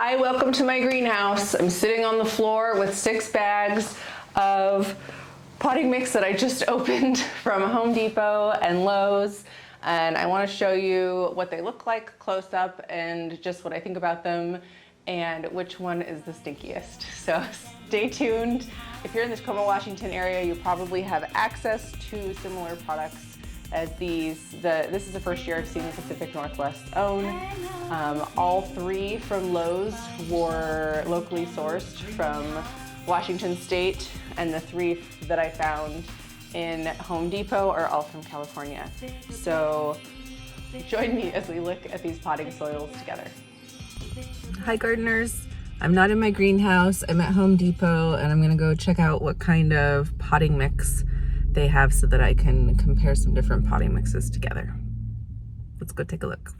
Hi, welcome to my greenhouse. I'm sitting on the floor with 6 bags of potting mix that I just opened from Home Depot and Lowe's. And I want to show you what they look like close up and just what I think about them and which one is the stinkiest. So stay tuned. If you're in the Tacoma, Washington area, you probably have access to similar products as these. This is the first year I've seen the Pacific Northwest own. All 3 from Lowe's were locally sourced from Washington State, and the 3 that I found in Home Depot are all from California. So join me as we look at these potting soils together. Hi gardeners, I'm not in my greenhouse, I'm at Home Depot and I'm gonna go check out what kind of potting mix they have so that I can compare some different potting mixes together. Let's go take a look.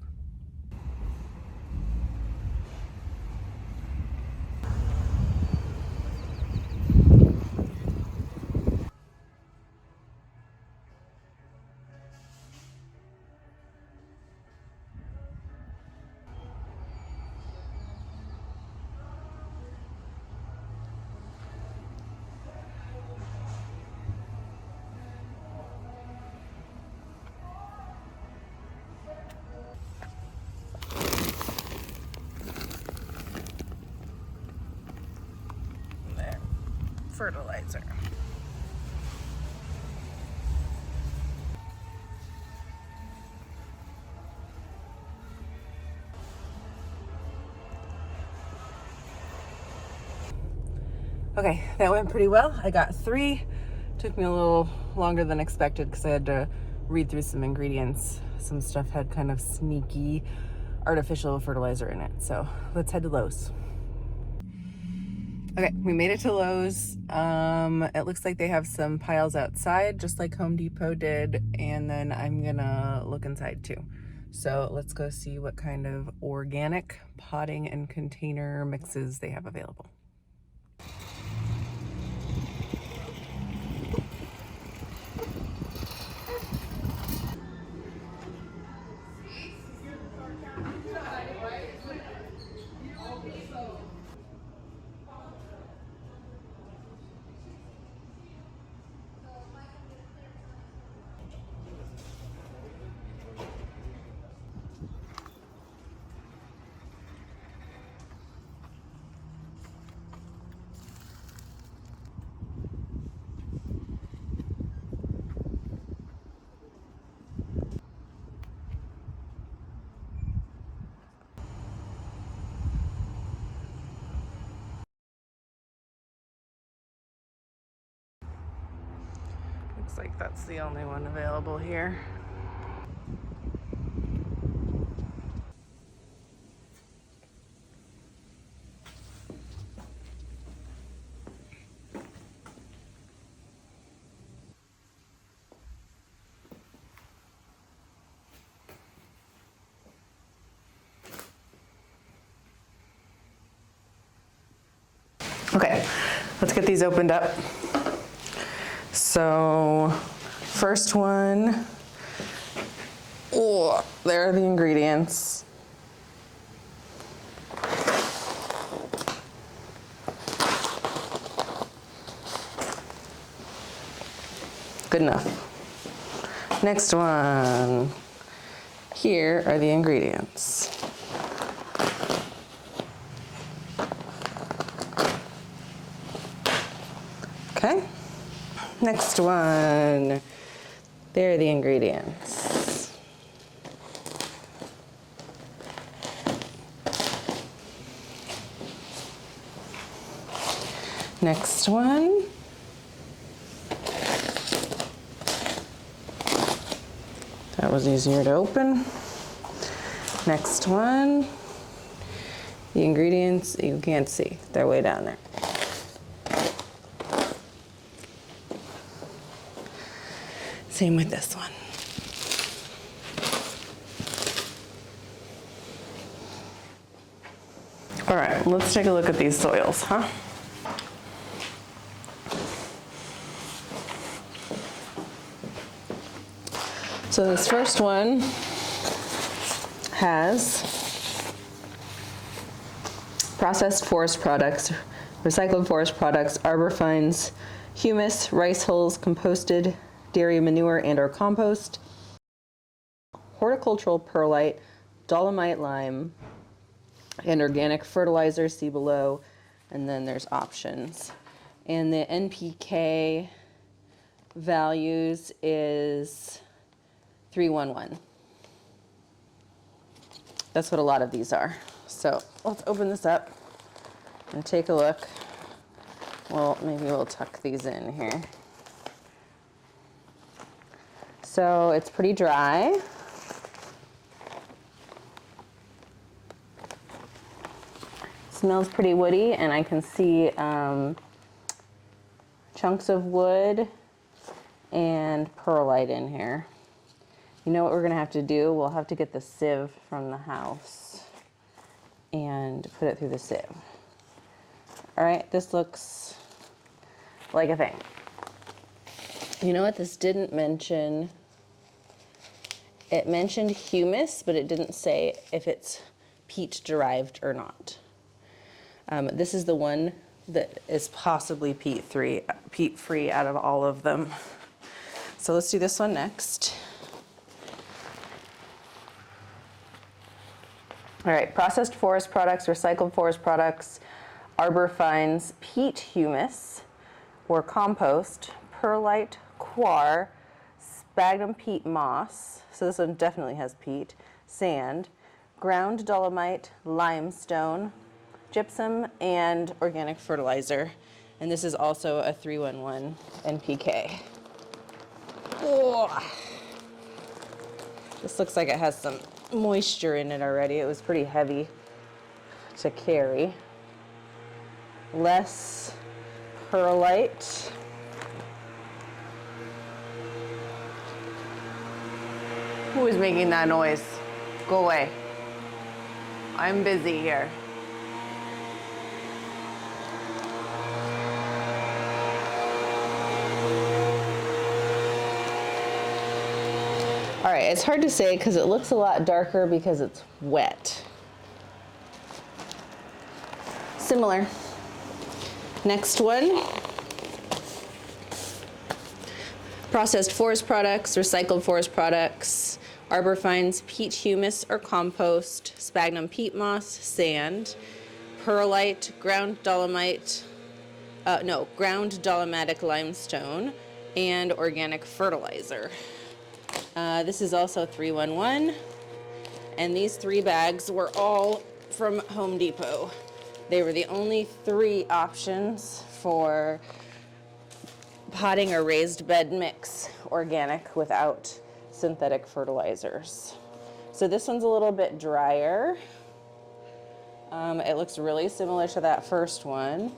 Fertilizer. Okay, that went pretty well. I got 3. Took me a little longer than expected because I had to read through some ingredients. Some stuff had kind of sneaky artificial fertilizer in it. So let's head to Lowe's. Okay, we made it to Lowe's. It looks like they have some piles outside, just like Home Depot did, and then I'm gonna look inside too. So let's go see what kind of organic potting and container mixes they have available. Looks like that's the only one available here. Okay, let's get these opened up. So, first one, oh, there are the ingredients. Good enough. Next one, here are the ingredients. Okay. Next one, there are the ingredients. Next one. That was easier to open. Next one. The ingredients you can't see, they're way down there. Same with this one. All right, let's take a look at these soils, huh? So this first one has processed forest products, recycled forest products, arbor fines, humus, rice hulls, composted dairy manure and or compost, horticultural perlite, dolomite lime, and organic fertilizer, see below, and then there's options. And the NPK values is 311. That's what a lot of these are. So let's open this up and take a look. Well, maybe we'll tuck these in here. So it's pretty dry. Smells pretty woody, and I can see chunks of wood and perlite in here. You know what we're gonna have to do? We'll have to get the sieve from the house and put it through the sieve. All right, this looks like a thing. You know what this didn't mention? It mentioned humus, but it didn't say if it's peat derived or not. This is the one that is possibly peat-free out of all of them. So let's do this one next. All right, processed forest products, recycled forest products, arbor fines, peat humus or compost, perlite, coir, sphagnum peat moss, so this one definitely has peat, sand, ground dolomite, limestone, gypsum, and organic fertilizer. And this is also a 311 NPK. Oh. This looks like it has some moisture in it already. It was pretty heavy to carry. Less perlite. Who is making that noise? Go away. I'm busy here. All right, it's hard to say because it looks a lot darker because it's wet. Similar. Next one. Processed forest products, recycled forest products, arbor fines, peat humus or compost, sphagnum peat moss, sand, perlite, ground dolomitic limestone, and organic fertilizer. This is also 311, and these 3 bags were all from Home Depot. They were the only 3 options for potting a raised bed mix organic without synthetic fertilizers. So this one's a little bit drier. It looks really similar to that first one,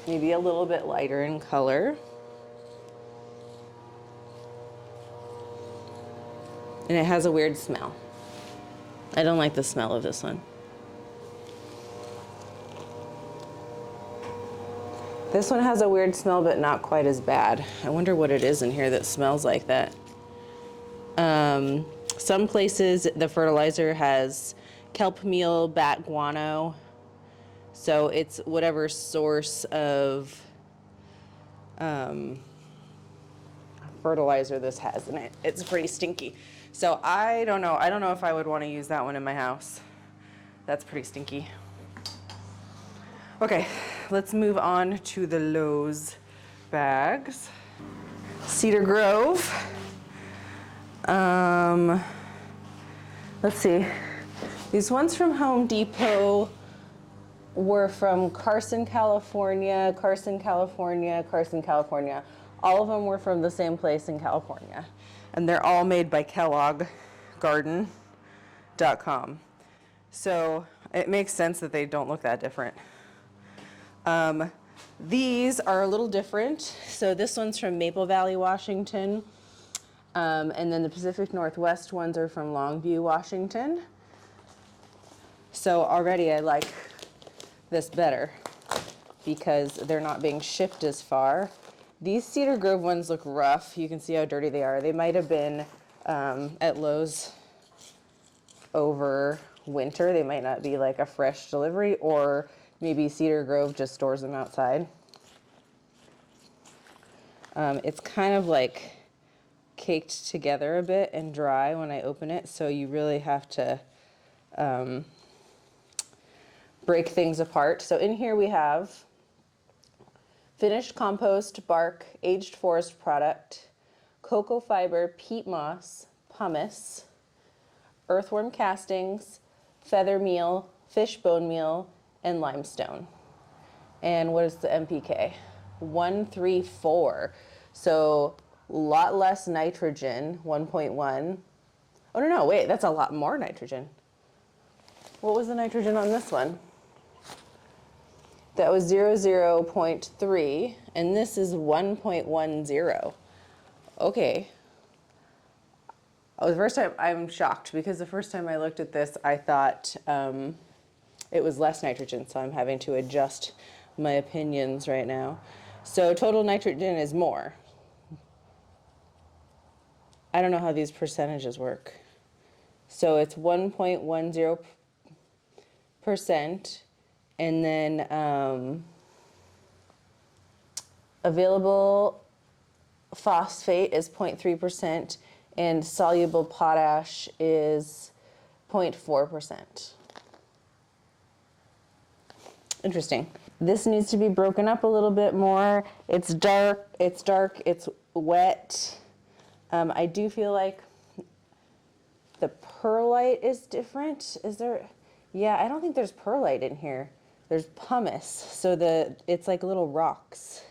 maybe a little bit lighter in color. And it has a weird smell. I don't like the smell of this one. This one has a weird smell, but not quite as bad. I wonder what it is in here that smells like that. Some places the fertilizer has kelp meal, bat guano. So it's whatever source of fertilizer this has in it. It's pretty stinky. So I don't know. I don't know if I would want to use that one in my house. That's pretty stinky. Okay, let's move on to the Lowe's bags. Cedar Grove. Let's see. These ones from Home Depot were from Carson, California, Carson, California, Carson, California. All of them were from the same place in California. And they're all made by kellogggarden.com. So it makes sense that they don't look that different. These are a little different. So this one's from Maple Valley, Washington. And then the Pacific Northwest ones are from Longview, Washington. So already I like this better because they're not being shipped as far. These Cedar Grove ones look rough. You can see how dirty they are. They might have been at Lowe's over winter. They might not be like a fresh delivery, or maybe Cedar Grove just stores them outside. It's kind of like caked together a bit and dry when I open it, so you really have to break things apart. So in here we have finished compost, bark, aged forest product, cocoa fiber, peat moss, pumice, earthworm castings, feather meal, fish bone meal, and limestone. And what is the NPK? 134. So a lot less nitrogen, 1.1. Oh, no, wait, that's a lot more nitrogen. What was the nitrogen on this one? That was 0.3, and this is 1.10. Okay. Oh, the first time, I'm shocked, because the first time I looked at this, I thought it was less nitrogen, so I'm having to adjust my opinions right now. So total nitrogen is more. I don't know how these percentages work. So it's 1.10%, and then available phosphate is 0.3%, and soluble potash is 0.4%. Interesting. This needs to be broken up a little bit more. It's dark, it's wet. I do feel like the perlite is different. Is there? Yeah, I don't think there's perlite in here. There's pumice, so it's like little rocks.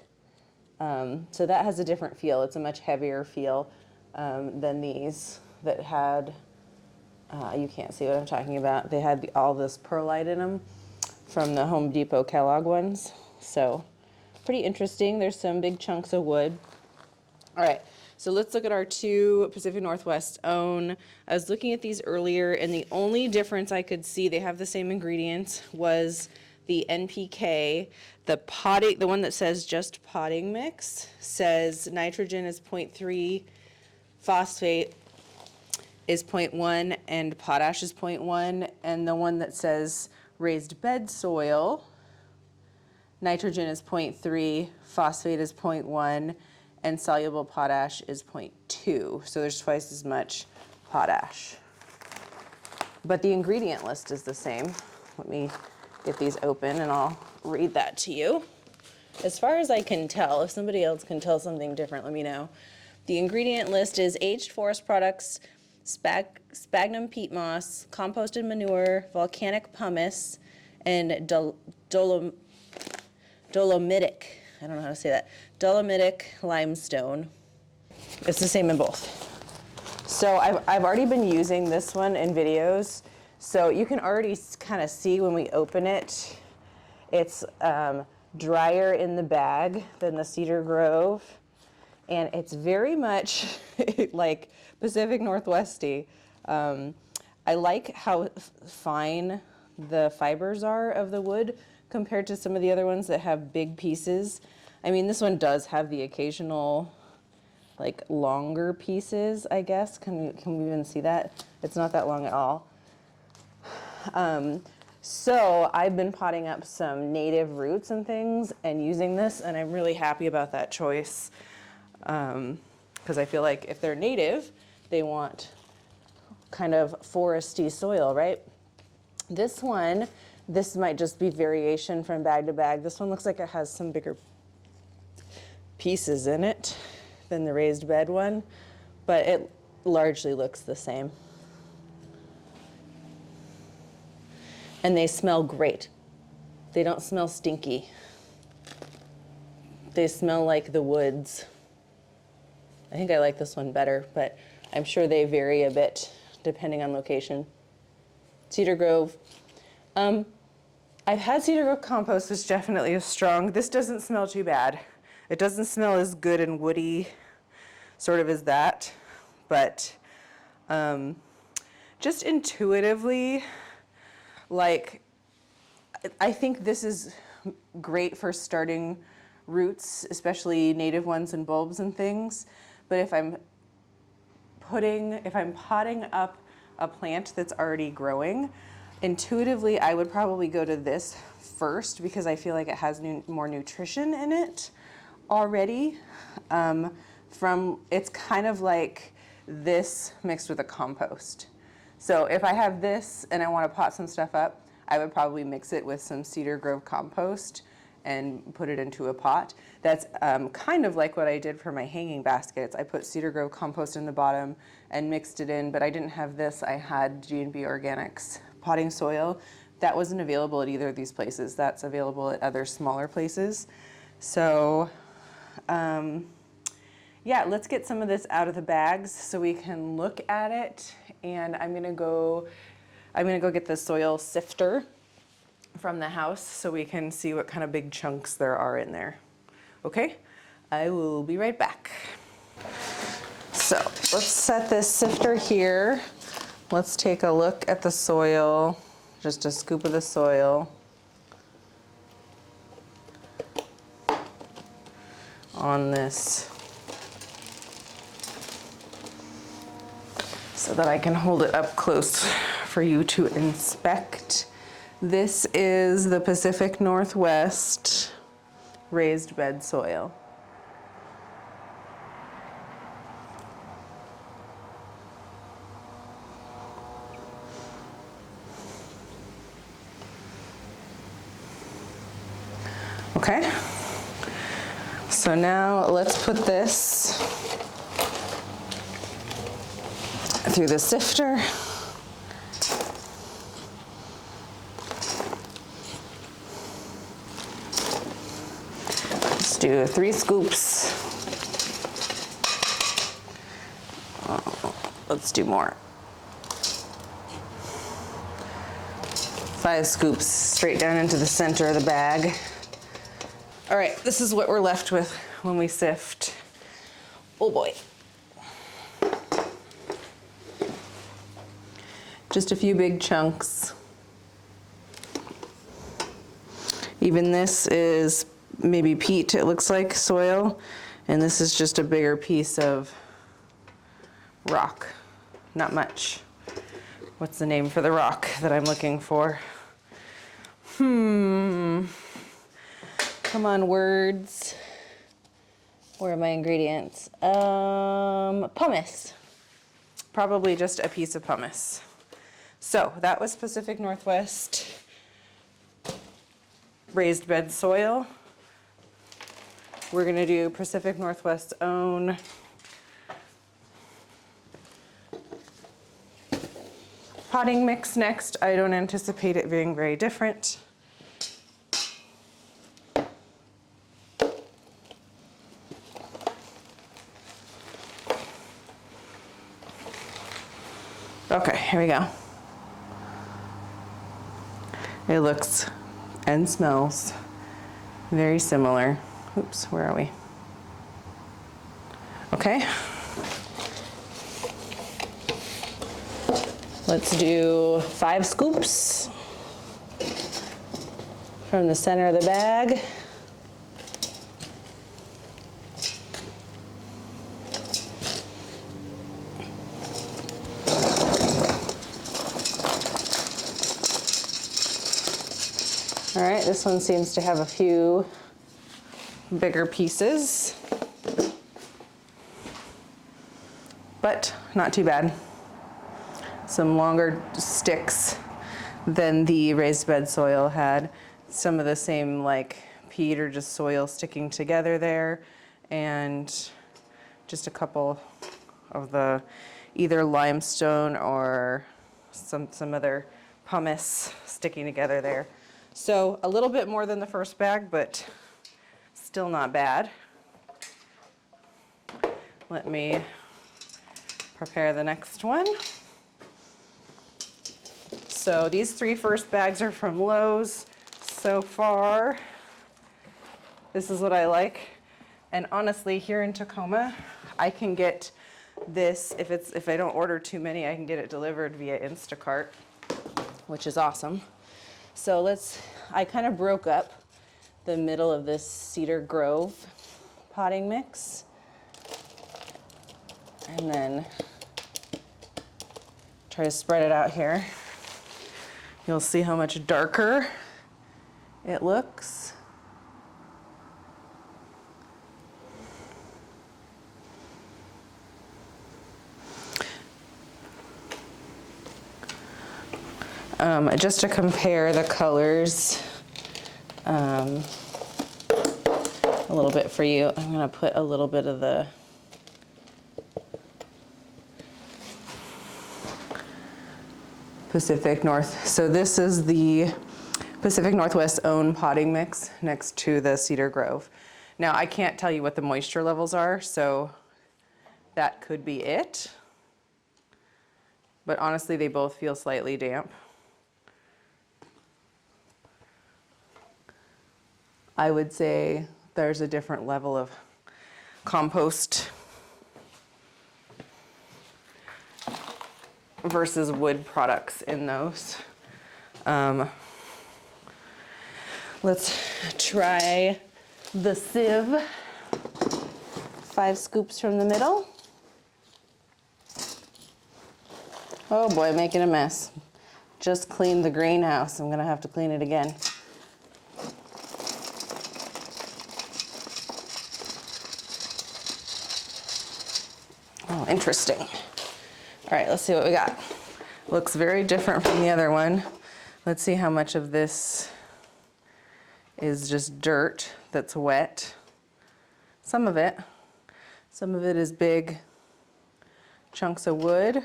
So that has a different feel. It's a much heavier feel than these that had, you can't see what I'm talking about. They had all this perlite in them from the Home Depot Kellogg ones. So pretty interesting. There's some big chunks of wood. All right, so let's look at our two Pacific Northwest own. I was looking at these earlier, and the only difference I could see, they have the same ingredients, was the NPK. The one that says just potting mix says nitrogen is 0.3, phosphate is 0.1, and potash is 0.1. And the one that says raised bed soil, nitrogen is 0.3, phosphate is 0.1, and soluble potash is 0.2. So there's twice as much potash. But the ingredient list is the same. Let me get these open and I'll read that to you. As far as I can tell, if somebody else can tell something different, let me know. The ingredient list is aged forest products, sphagnum peat moss, composted manure, volcanic pumice, and dolomitic, I don't know how to say that, dolomitic limestone. It's the same in both. So I've already been using this one in videos, so you can already kind of see when we open it, it's drier in the bag than the Cedar Grove, and it's very much like Pacific Northwesty. I like how fine the fibers are of the wood compared to some of the other ones that have big pieces. I mean, this one does have the occasional like longer pieces, I guess. Can we even see that? It's not that long at all. So I've been potting up some native roots and things and using this, and I'm really happy about that choice. Because I feel like if they're native, they want kind of foresty soil, right? This one, this might just be variation from bag to bag. This one looks like it has some bigger pieces in it than the raised bed one, but it largely looks the same. And they smell great. They don't smell stinky. They smell like the woods. I think I like this one better, but I'm sure they vary a bit depending on location. Cedar Grove. I've had Cedar Grove compost, which definitely is strong. This doesn't smell too bad. It doesn't smell as good and woody sort of as that, but just intuitively, like, I think this is great for starting roots, especially native ones and bulbs and things. But if I'm potting up a plant that's already growing, Intuitively, I would probably go to this first because I feel like it has more nutrition in it already. It's kind of like this mixed with a compost. So if I have this and I want to pot some stuff up, I would probably mix it with some Cedar Grove compost and put it into a pot. That's kind of like what I did for my hanging baskets. I put Cedar Grove compost in the bottom and mixed it in, but I didn't have this. I had G&B Organics potting soil. That wasn't available at either of these places. That's available at other smaller places. So yeah, let's get some of this out of the bags so we can look at it. And I'm gonna go get the soil sifter from the house so we can see what kind of big chunks there are in there. Okay, I will be right back. So let's set this sifter here. Let's take a look at the soil, just a scoop of the soil on this so that I can hold it up close for you to inspect. This is the Pacific Northwest raised bed soil. Okay, so now let's put this through the sifter. Let's do 3 scoops. Let's do more. 5 scoops straight down into the center of the bag. All right, this is what we're left with when we sift. Oh boy. Just a few big chunks. Even this is maybe peat, it looks like, soil, and this is just a bigger piece of rock. Not much. What's the name for the rock that I'm looking for? Come on, words. Where are my ingredients? Pumice. Probably just a piece of pumice. So that was Pacific Northwest raised bed soil. We're gonna do Pacific Northwest's own potting mix next. I don't anticipate it being very different. Okay, here we go. It looks and smells very similar. Oops, where are we? Okay. Let's do 5 scoops from the center of the bag. All right, this one seems to have a few bigger pieces, but not too bad. Some longer sticks than the raised bed soil had. Some of the same like peat or just soil sticking together there, and just a couple of the either limestone or some other pumice sticking together there. So a little bit more than the first bag, but still not bad. Let me prepare the next one. So these 3 first bags are from Lowe's so far. This is what I like. And honestly, here in Tacoma, I can get this, if I don't order too many, I can get it delivered via Instacart, which is awesome. So I kind of broke up the middle of this Cedar Grove potting mix. And then try to spread it out here. You'll see how much darker it looks. Just to compare the colors a little bit for you, I'm going to put a little bit of the Pacific North. So this is the Pacific Northwest own potting mix next to the Cedar Grove. Now I can't tell you what the moisture levels are, so that could be it. But honestly, they both feel slightly damp. I would say there's a different level of compost versus wood products in those. Let's try the sieve. 5 scoops from the middle. Oh boy, making a mess. Just cleaned the greenhouse. I'm gonna have to clean it again. Oh, interesting. All right, let's see what we got. Looks very different from the other one. Let's see how much of this is just dirt that's wet. Some of it is big chunks of wood.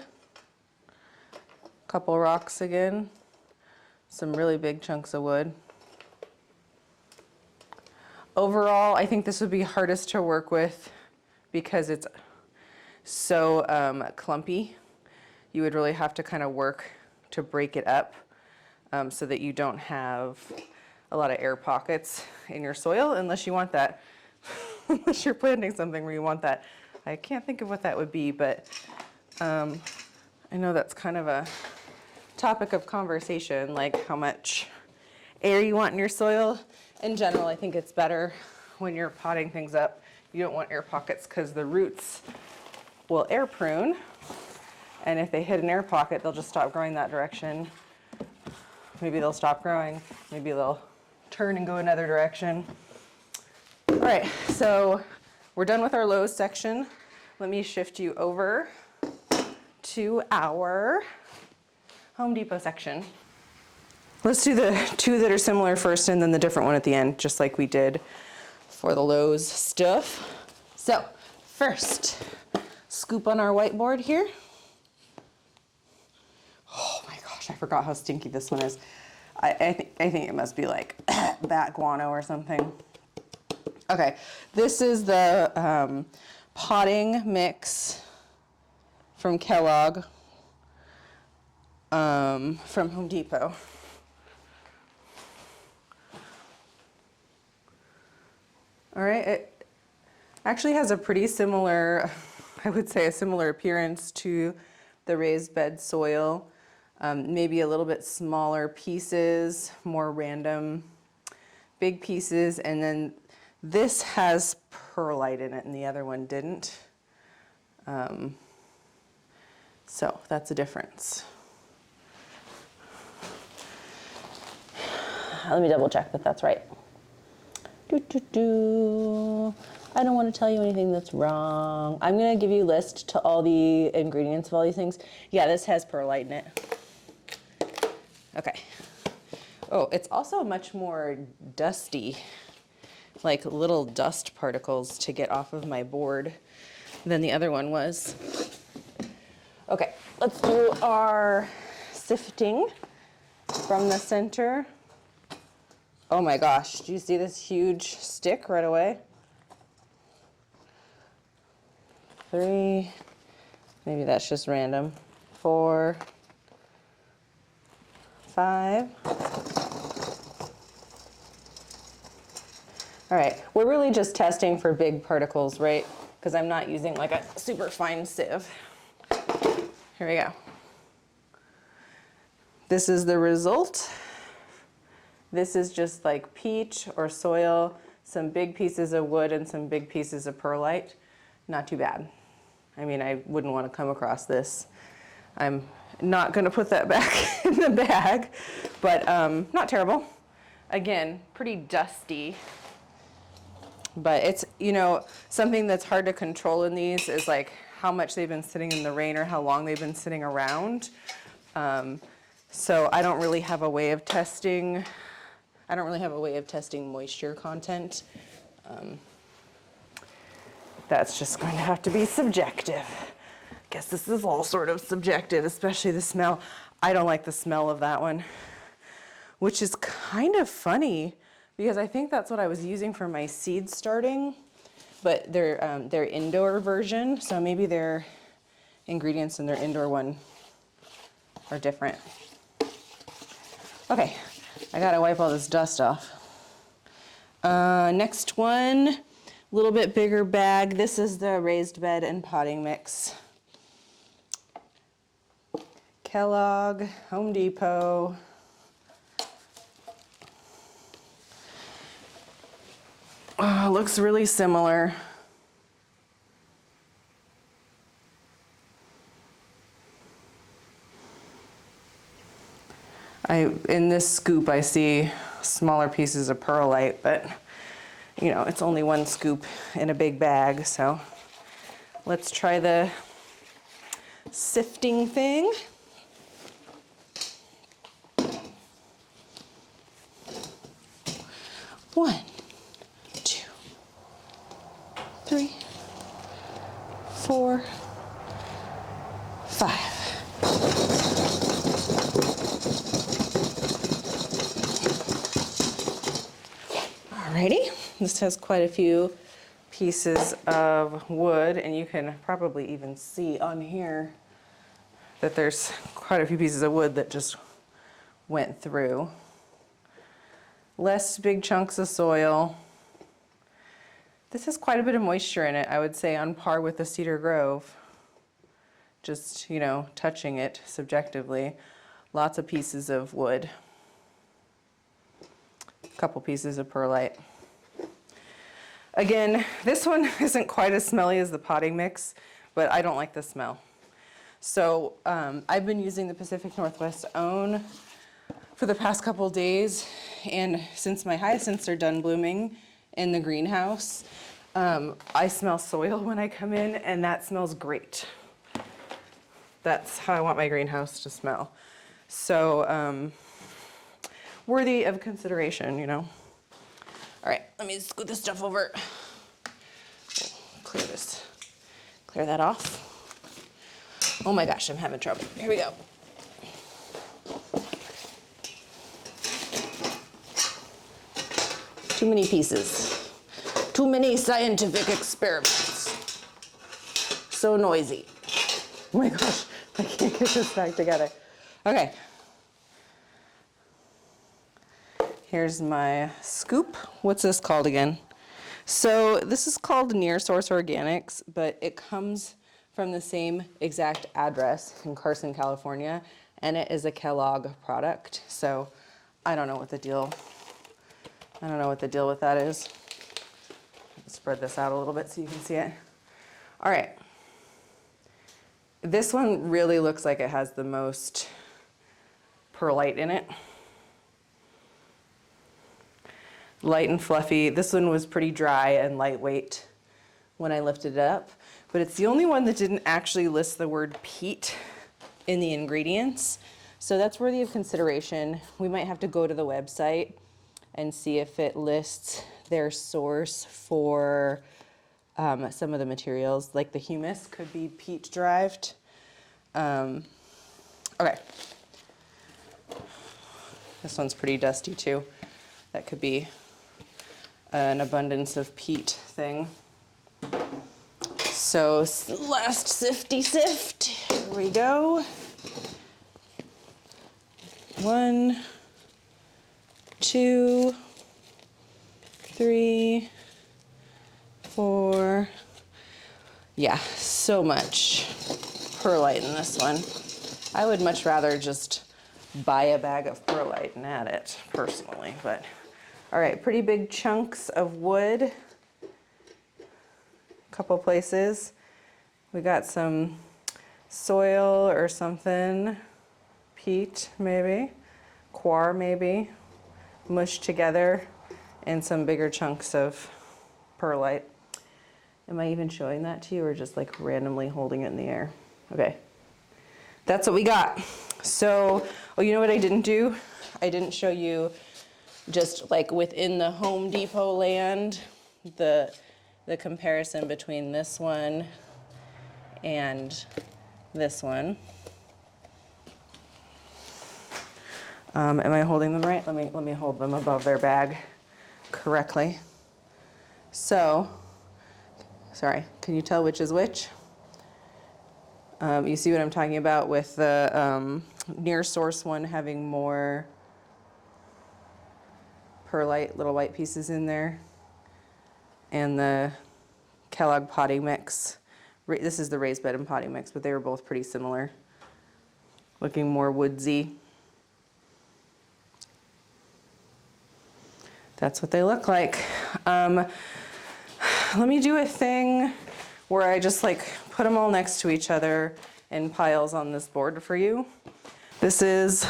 Couple rocks again. Some really big chunks of wood. Overall, I think this would be hardest to work with because it's so clumpy. You would really have to kind of work to break it up so that you don't have a lot of air pockets in your soil, unless you want that. Unless you're planting something where you want that. I can't think of what that would be, but I know that's kind of a topic of conversation, like how much air you want in your soil. In general, I think it's better when you're potting things up. You don't want air pockets because the roots will air prune, and if they hit an air pocket, they'll just stop growing that direction. Maybe they'll stop growing. Maybe they'll turn and go another direction. All right, so we're done with our Lowe section. Let me shift you over to our Home Depot section. Let's do the 2 that are similar first and then the different one at the end, just like we did for the Lowe's stuff. So first, scoop on our whiteboard here. Oh my gosh, I forgot how stinky this one is. I think it must be like bat guano or something. Okay, this is the potting mix from Kellogg from Home Depot. All right, it actually has a pretty similar, I would say a similar appearance to the raised bed soil. Maybe a little bit smaller pieces, more random big pieces, and then this has perlite in it and the other one didn't. So that's a difference. Let me double check that that's right. I don't want to tell you anything that's wrong. I'm going to give you a list to all the ingredients of all these things. Yeah, this has perlite in it. Okay. Oh, it's also much more dusty, like little dust particles to get off of my board than the other one was. Okay, let's do our sifting from the center. Oh my gosh, do you see this huge stick right away? 3, maybe that's just random. 4, 5. All right, we're really just testing for big particles, right? Because I'm not using like a super fine sieve. Here we go. This is the result. This is just like peach or soil, some big pieces of wood and some big pieces of perlite. Not too bad. I mean, I wouldn't want to come across this. I'm Not gonna put that back in the bag, but not terrible. Again, pretty dusty. But it's, you know, something that's hard to control in these is like how much they've been sitting in the rain or how long they've been sitting around. So I don't really have a way of testing. I don't really have a way of testing moisture content. That's just going to have to be subjective. Guess this is all sort of subjective, especially the smell. I don't like the smell of that one, which is kind of funny because I think that's what I was using for my seed starting, but their indoor version, so maybe their ingredients in their indoor one are different. Okay, I gotta wipe all this dust off. Next one, a little bit bigger bag. This is the raised bed and potting mix. Kellogg, Home Depot. Looks really similar. In this scoop I see smaller pieces of perlite, but you know, it's only one scoop in a big bag, so let's try the sifting thing. One, two, three, four, five. Alrighty, this has quite a few pieces of wood, and you can probably even see on here that there's quite a few pieces of wood that just went through. Less big chunks of soil. This has quite a bit of moisture in it, I would say on par with the Cedar Grove. Just, you know, touching it subjectively. Lots of pieces of wood. A couple pieces of perlite. Again, this one isn't quite as smelly as the potting mix, but I don't like the smell. So I've been using the Pacific Northwest Own for the past couple days, and since my hyacinths are done blooming in the greenhouse, I smell soil when I come in, and that smells great. That's how I want my greenhouse to smell. So worthy of consideration, you know. All right, let me scoot this stuff over. Clear that off. Oh my gosh, I'm having trouble. Here we go. Too many pieces. Too many scientific experiments. So noisy. Oh my gosh, I can't get this back together. Okay. Here's my scoop. What's this called again? So this is called NearSource Organics, but it comes from the same exact address in Carson, California, and it is a Kellogg product. So I don't know what the deal with that is. Let's spread this out a little bit so you can see it. All right. This one really looks like it has the most perlite in it. Light and fluffy. This one was pretty dry and lightweight when I lifted it up, but it's the only one that didn't actually list the word peat in the ingredients. So that's worthy of consideration. We might have to go to the website and see if it lists their source for some of the materials, like the humus could be peat derived. Okay. This one's pretty dusty too. That could be an abundance of peat thing. So last sifty sift, here we go. 1, 2, 3, 4. Yeah, so much perlite in this one. I would much rather just buy a bag of perlite and add it personally, but all right, pretty big chunks of wood. A couple places. We got some soil or something peat maybe, coir maybe, mushed together, and some bigger chunks of perlite. Am I even showing that to you or just like randomly holding it in the air? Okay, that's what we got. So, oh, you know what I didn't do? I didn't show you just like within the Home Depot land, the comparison between this one and this one. Am I holding them right? Let me hold them above their bag correctly. So, sorry, can you tell which is which? You see what I'm talking about with the NearSource one having more perlite, little white pieces in there, and the Kellogg potting mix. This is the raised bed and potting mix, but they were both pretty similar, looking more woodsy. That's what they look like. Let me do a thing where I just like put them all next to each other in piles on this board for you. This is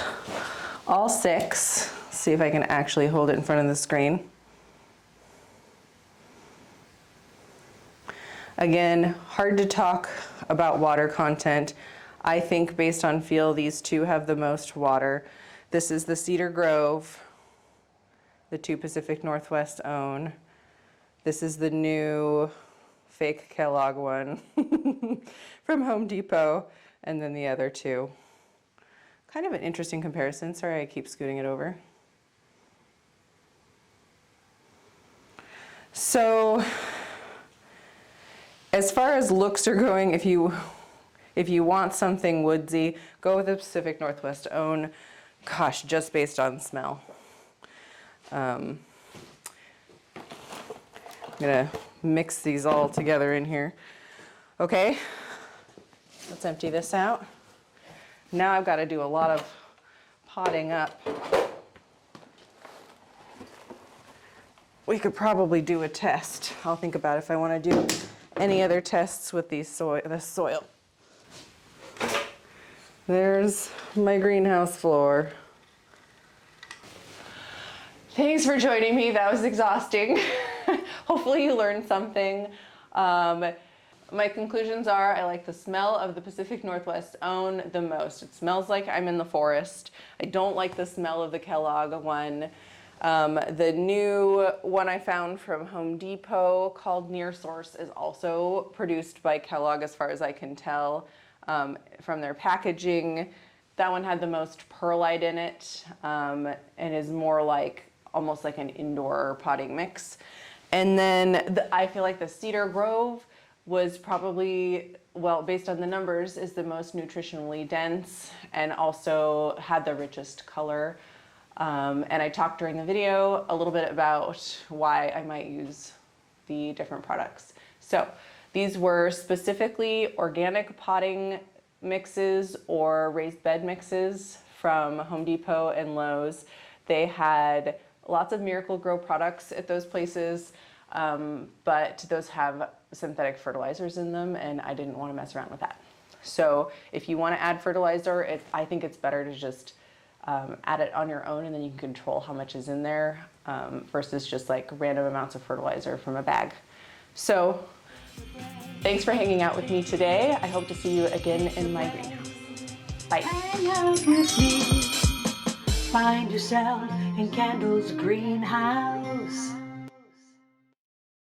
all 6. See if I can actually hold it in front of the screen. Again, hard to talk about water content. I think based on feel, these two have the most water. This is the Cedar Grove, the 2 Pacific Northwest own. This is the new fake Kellogg one from Home Depot, and then the other 2. Kind of an interesting comparison. Sorry, I keep scooting it over. So, as far as looks are going, if you want something woodsy, go with the Pacific Northwest own. Gosh, just based on smell. I'm gonna mix these all together in here. Okay, let's empty this out. Now I've got to do a lot of potting up. We could probably do a test. I'll think about if I want to do any other tests with this soil. There's my greenhouse floor. Thanks for joining me. That was exhausting. Hopefully you learned something. My conclusions are I like the smell of the Pacific Northwest own the most. It smells like I'm in the forest. I don't like the smell of the Kellogg one. The new one I found from Home Depot called NearSource is also produced by Kellogg as far as I can tell from their packaging. That one had the most perlite in it and is more like almost like an indoor potting mix. And then I feel like the Cedar Grove was probably, well, based on the numbers, is the most nutritionally dense and also had the richest color. And I talked during the video a little bit about why I might use the different products. So these were specifically organic potting mixes or raised bed mixes from Home Depot and Lowe's. They had lots of Miracle-Gro products at those places, but those have synthetic fertilizers in them, and I didn't want to mess around with that. So if you want to add fertilizer, I think it's better to just add it on your own, and then you can control how much is in there versus just like random amounts of fertilizer from a bag. So thanks for hanging out with me today. I hope to see you again in my greenhouse. Bye. Hang out with me. Find yourself in Kendall's greenhouse.